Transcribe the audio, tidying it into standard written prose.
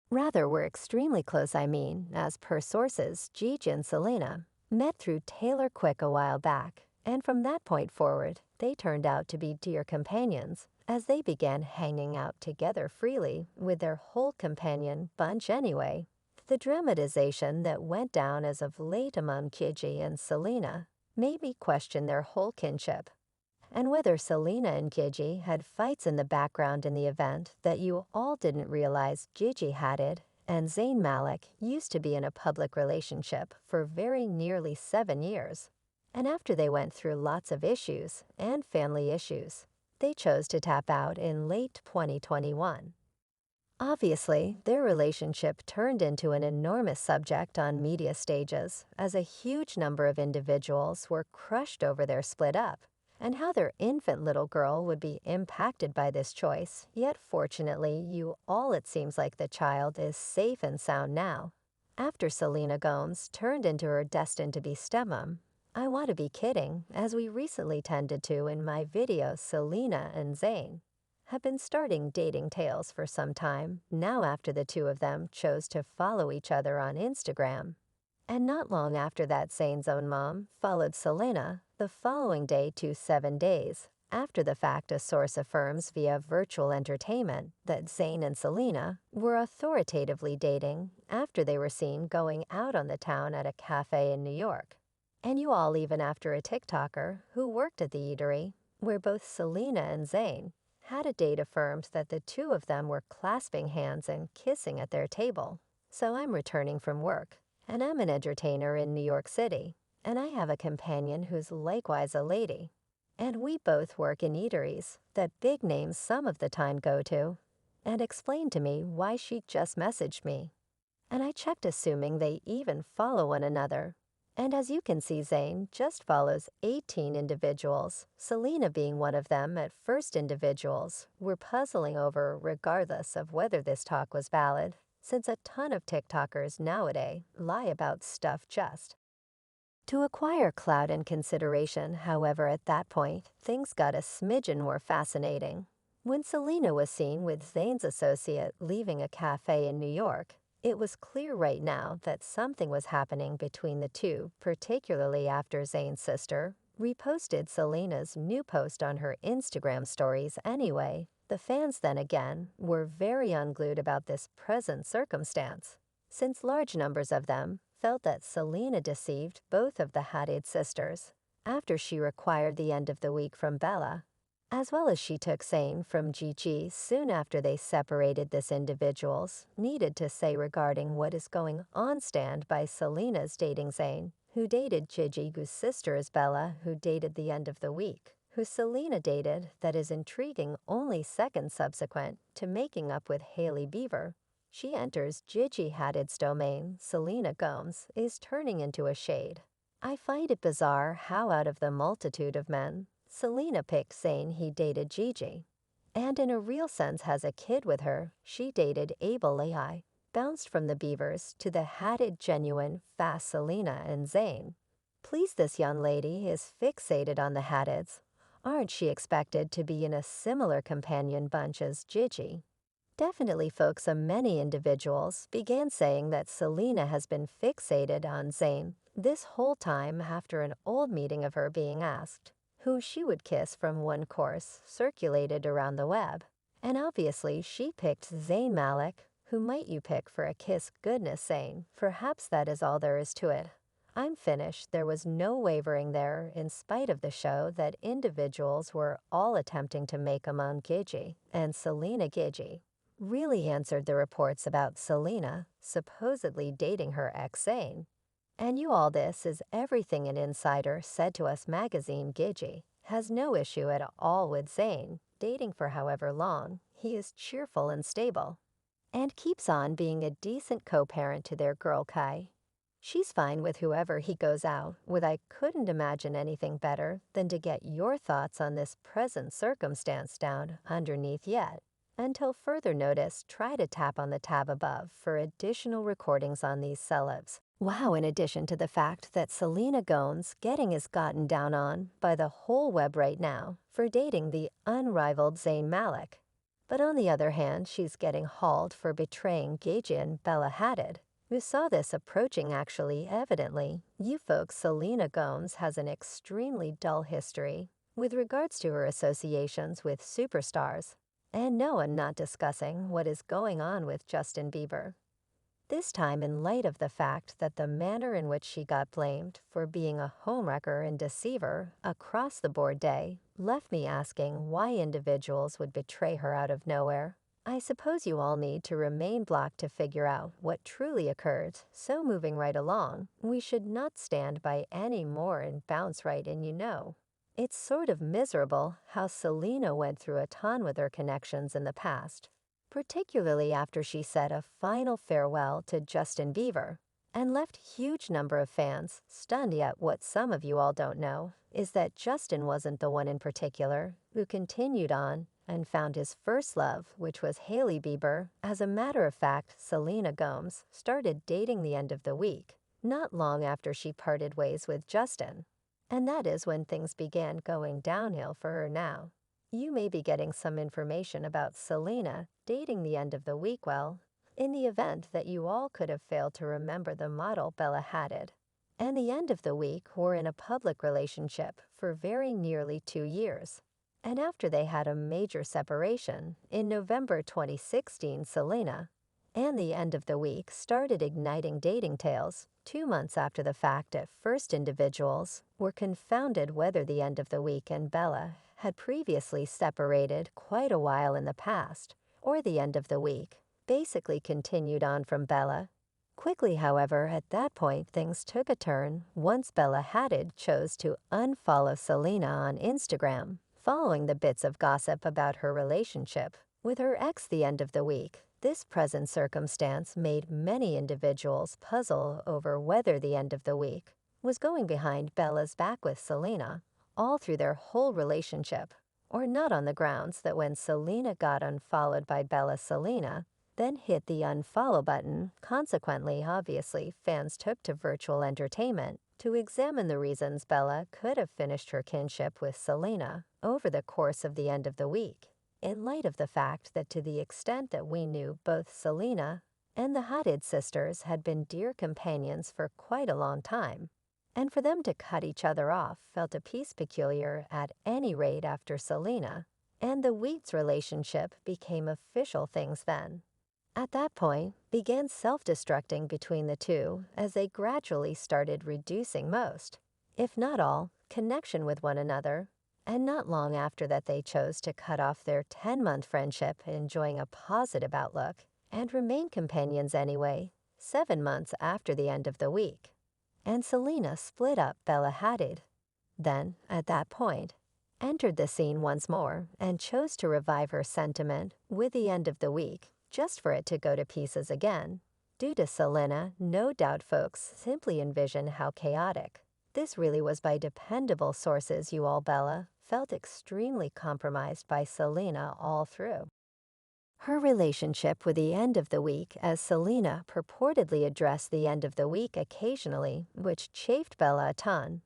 Rather, were extremely close, I mean, as per sources, Gigi and Selena met through Taylor Quick a while back, and from that point forward, they turned out to be dear companions, as they began hanging out together freely with their whole companion bunch anyway. The dramatization that went down as of late among Gigi and Selena made me question their whole kinship, and whether Selena and Gigi had fights in the background in the event that you all didn't realize Gigi had it, and Zayn Malik used to be in a public relationship for very nearly 7 years. And after they went through lots of issues and family issues, they chose to tap out in late 2021. Obviously, their relationship turned into an enormous subject on media stages as a huge number of individuals were crushed over their split up and how their infant little girl would be impacted by this choice. Yet fortunately, it seems like the child is safe and sound now. After Selena Gomez turned into her destined to be stepmom, I want to be kidding, as we recently tended to in my video Selena and Zayn have been starting dating tales for some time now after the two of them chose to follow each other on Instagram. And not long after that, Zayn's own mom followed Selena the following day to 7 days. After the fact, a source affirms via virtual entertainment that Zayn and Selena were authoritatively dating after they were seen going out on the town at a cafe in New York. And even after a TikToker who worked at the eatery, where both Selena and Zayn had a date affirmed that the two of them were clasping hands and kissing at their table. So I'm returning from work, and I'm an entertainer in New York City, and I have a companion who's likewise a lady. And we both work in eateries that big names some of the time go to, and explained to me why she just messaged me. And I checked, assuming they even follow one another. And as you can see, Zayn just follows 18 individuals, Selena being one of them. At first, individuals we're puzzling over regardless of whether this talk was valid, since a ton of TikTokers nowadays lie about stuff just to acquire clout and consideration. However, at that point, things got a smidgen more fascinating. When Selena was seen with Zayn's associate leaving a cafe in New York, it was clear right now that something was happening between the two, particularly after Zayn's sister reposted Selena's new post on her Instagram stories anyway. The fans then again were very unglued about this present circumstance, since large numbers of them felt that Selena deceived both of the Hadid sisters after she required the end of the week from Bella, as well as she took Zayn from Gigi soon after they separated. This individuals needed to say regarding what is going on stand by Selena's dating Zayn, who dated Gigi, whose sister is Bella, who dated the end of the week, who Selena dated, that is intriguing, only second subsequent to making up with Hailey Bieber. She enters Gigi Hadid's domain. Selena Gomez is turning into a shade. I find it bizarre how out of the multitude of men, Selena picked Zayn. He dated Gigi, and in a real sense has a kid with her. She dated Abel AI, bounced from the Beavers to the Hadid genuine fast Selena and Zayn. Please, this young lady is fixated on the Hadids. Aren't she expected to be in a similar companion bunch as Gigi? Definitely, folks. Many individuals began saying that Selena has been fixated on Zayn this whole time after an old meeting of her being asked who she would kiss from one course circulated around the web. And obviously she picked Zayn Malik. Who might you pick for a kiss? Goodness, Zayn. Perhaps that is all there is to it. I'm finished. There was no wavering there, in spite of the show that individuals were all attempting to make among Gigi and Selena. Gigi really answered the reports about Selena supposedly dating her ex Zayn. And this is everything an insider said to Us magazine. Gigi has no issue at all with Zayn dating for however long. He is cheerful and stable, and keeps on being a decent co-parent to their girl Kai. She's fine with whoever he goes out with. I couldn't imagine anything better than to get your thoughts on this present circumstance down underneath. Yet until further notice, try to tap on the tab above for additional recordings on these celebs. Wow, in addition to the fact that Selena Gomez getting is gotten down on by the whole web right now for dating the unrivaled Zayn Malik. But on the other hand, she's getting hauled for betraying Gajian Bella Hadid, who saw this approaching actually evidently. You folks, Selena Gomez has an extremely dull history with regards to her associations with superstars. And no, I'm not discussing what is going on with Justin Bieber. This time in light of the fact that the manner in which she got blamed for being a homewrecker and deceiver across the board day left me asking why individuals would betray her out of nowhere. I suppose you all need to remain blocked to figure out what truly occurred, so moving right along, we should not stand by any more and bounce right in, you know. It's sort of miserable how Selena went through a ton with her connections in the past, particularly after she said a final farewell to Justin Bieber and left huge number of fans stunned. Yet what some of you all don't know is that Justin wasn't the one in particular who continued on and found his first love, which was Hailey Bieber. As a matter of fact, Selena Gomez started dating the end of the week, not long after she parted ways with Justin. And that is when things began going downhill for her now. You may be getting some information about Selena dating the end of the week. Well, in the event that you all could have failed to remember the model Bella Hadid, and the end of the week were in a public relationship for very nearly 2 years. And after they had a major separation in November 2016, Selena and the end of the week started igniting dating tales 2 months after the fact. At first, individuals were confounded whether the end of the week and Bella had previously separated quite a while in the past, or the end of the week basically continued on from Bella. Quickly, however, at that point things took a turn once Bella Hadid chose to unfollow Selena on Instagram, following the bits of gossip about her relationship with her ex the end of the week. This present circumstance made many individuals puzzle over whether the end of the week was going behind Bella's back with Selena all through their whole relationship, or not, on the grounds that when Selena got unfollowed by Bella, Selena then hit the unfollow button. Consequently, obviously, fans took to virtual entertainment to examine the reasons Bella could have finished her kinship with Selena over the course of the end of the week, in light of the fact that to the extent that we knew, both Selena and the Hadid sisters had been dear companions for quite a long time, and for them to cut each other off felt a piece peculiar. At any rate, after Selena and the Wheats relationship became official things then. At that point, began self-destructing between the two as they gradually started reducing most, if not all, connection with one another. And not long after that, they chose to cut off their 10-month friendship, enjoying a positive outlook, and remain companions anyway, 7 months after the end of the week. And Selena split up Bella Hadid. Then, at that point, entered the scene once more and chose to revive her sentiment with the end of the week, just for it to go to pieces again. Due to Selena, no doubt folks simply envision how chaotic this really was. By dependable sources, you all, Bella felt extremely compromised by Selena all through her relationship with the end of the week, as Selena purportedly addressed the end of the week occasionally, which chafed Bella a ton.